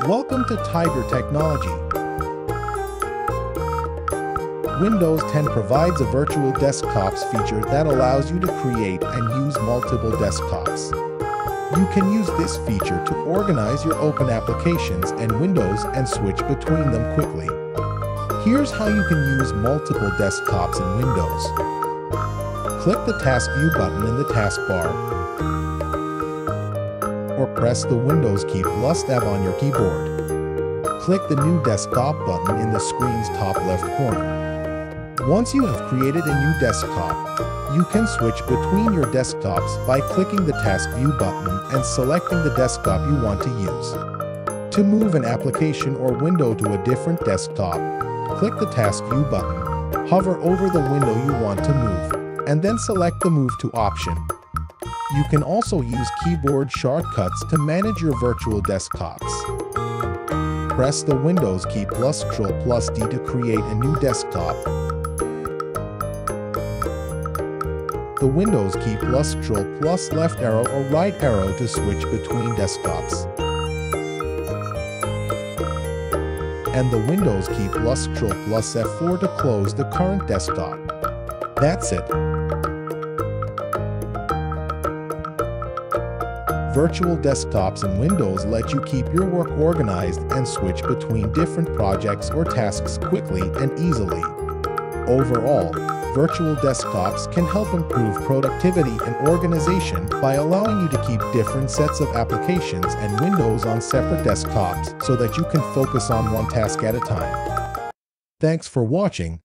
Welcome to Tiger Technology. Windows 10 provides a virtual desktops feature that allows you to create and use multiple desktops. You can use this feature to organize your open applications and windows and switch between them quickly. Here's how you can use multiple desktops in Windows. Click the Task View button in the taskbar, or press the Windows key plus Tab on your keyboard. Click the New Desktop button in the screen's top left corner. Once you have created a new desktop, you can switch between your desktops by clicking the Task View button and selecting the desktop you want to use. To move an application or window to a different desktop, click the Task View button, hover over the window you want to move, and then select the Move to option. You can also use keyboard shortcuts to manage your virtual desktops. Press the Windows key plus Ctrl plus D to create a new desktop. The Windows key plus Ctrl plus Left Arrow or Right Arrow to switch between desktops. And the Windows key plus Ctrl plus F4 to close the current desktop. That's it. Virtual desktops in Windows let you keep your work organized and switch between different projects or tasks quickly and easily. Overall, virtual desktops can help improve productivity and organization by allowing you to keep different sets of applications and windows on separate desktops so that you can focus on one task at a time. Thanks for watching.